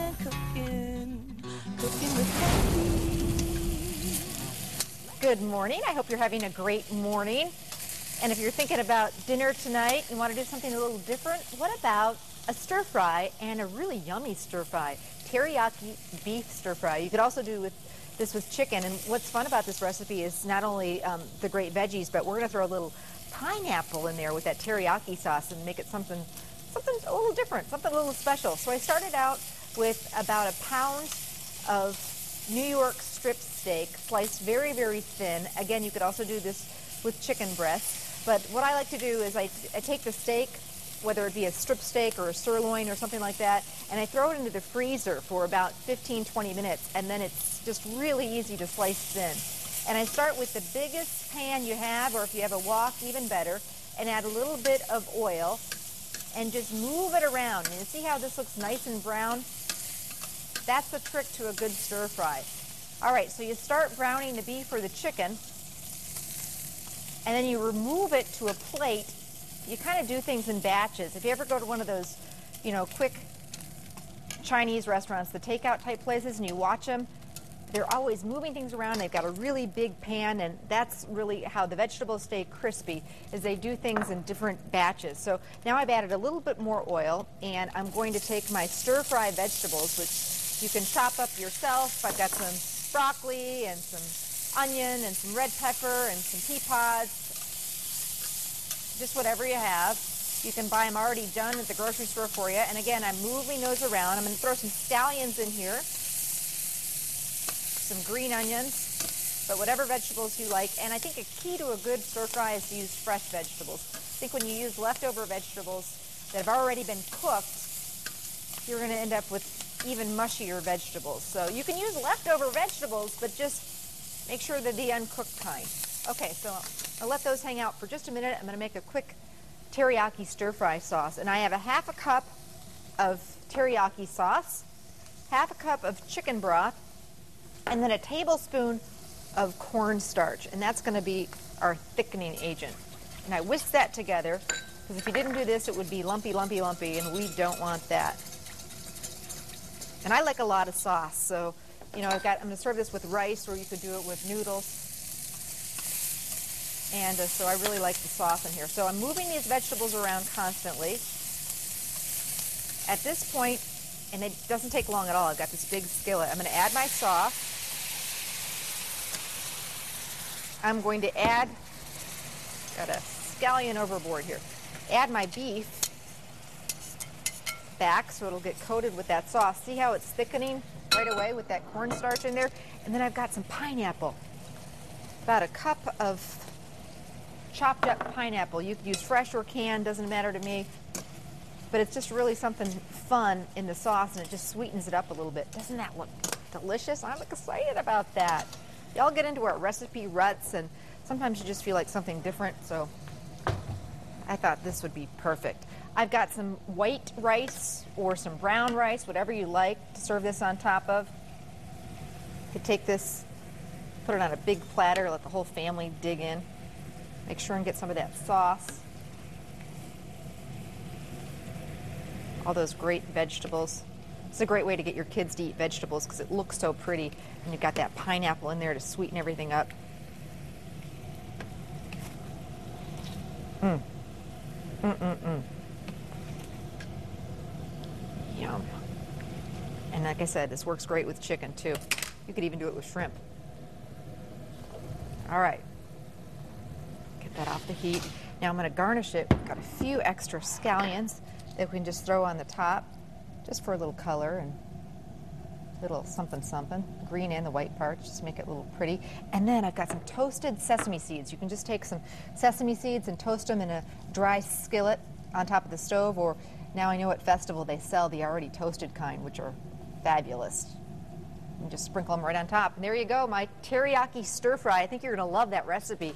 and cooking with Wendy. Good morning. I hope you're having a great morning. And if you're thinking about dinner tonight and want to do something a little different, what about a stir fry, and a really yummy stir fry? Teriyaki beef stir fry. You could also do this with chicken. And what's fun about this recipe is not only the great veggies, but we're going to throw a little pineapple in there with that teriyaki sauce and make it something a little different, something a little special. So I started out with about a pound of New York strip steak, sliced very, very thin. Again, you could also do this with chicken breast. But what I like to do is I take the steak, whether it be a strip steak or a sirloin or something like that, and I throw it into the freezer for about 15-20 minutes, and then it's just really easy to slice thin. And I start with the biggest pan you have, or if you have a wok, even better, and add a little bit of oil and just move it around. And you see how this looks nice and brown? That's the trick to a good stir fry. All right, so you start browning the beef or the chicken, and then you remove it to a plate. You kind of do things in batches. If you ever go to one of those, quick Chinese restaurants, the takeout type places, and you watch them, they're always moving things around. They've got a really big pan, and that's really how the vegetables stay crispy, is they do things in different batches. So now I've added a little bit more oil, and I'm going to take my stir-fry vegetables, which you can chop up yourself. I've got some broccoli and some onion and some red pepper and some pea pods, just whatever you have. You can buy them already done at the grocery store for you. And again, I'm moving those around. I'm going to throw some scallions in here, some green onions, but whatever vegetables you like. And I think a key to a good stir fry is to use fresh vegetables. I think when you use leftover vegetables that have already been cooked, you're going to end up with even mushier vegetables. So you can use leftover vegetables, but just make sure they're the uncooked kind. Okay, so I'll let those hang out for just a minute. I'm going to make a quick teriyaki stir-fry sauce. And I have a half a cup of teriyaki sauce, half a cup of chicken broth, and then a tablespoon of cornstarch. And that's going to be our thickening agent. And I whisk that together, because if you didn't do this, it would be lumpy, lumpy, lumpy, and we don't want that. And I like a lot of sauce, so I'm going to serve this with rice, or you could do it with noodles. And so I really like the sauce in here. So I'm moving these vegetables around constantly. At this point, and it doesn't take long at all, I've got this big skillet. I'm going to add my sauce. I'm going to add, got a scallion overboard here, add my beef back so it'll get coated with that sauce. See how it's thickening right away with that cornstarch in there? And then I've got some pineapple, about a cup of chopped up pineapple. You could use fresh or canned, doesn't matter to me. But it's just really something fun in the sauce, and it just sweetens it up a little bit. Doesn't that look delicious? I'm excited about that. Y'all get into our recipe ruts, and sometimes you just feel like something different, so I thought this would be perfect. I've got some white rice or some brown rice, whatever you like to serve this on top of. You could take this, put it on a big platter, let the whole family dig in. Make sure and get some of that sauce. All those great vegetables. It's a great way to get your kids to eat vegetables because it looks so pretty, and you've got that pineapple in there to sweeten everything up. Yum. And like I said, this works great with chicken too. You could even do it with shrimp. All right. Get that off the heat. Now I'm going to garnish it. We've got a few extra scallions that we can just throw on the top, just for a little color and a little something something. Green and the white parts, just to make it a little pretty. And then I've got some toasted sesame seeds. You can just take some sesame seeds and toast them in a dry skillet on top of the stove, or now I know at Festival they sell the already toasted kind, which are fabulous. And just sprinkle them right on top. And there you go, my teriyaki stir fry. I think you're going to love that recipe.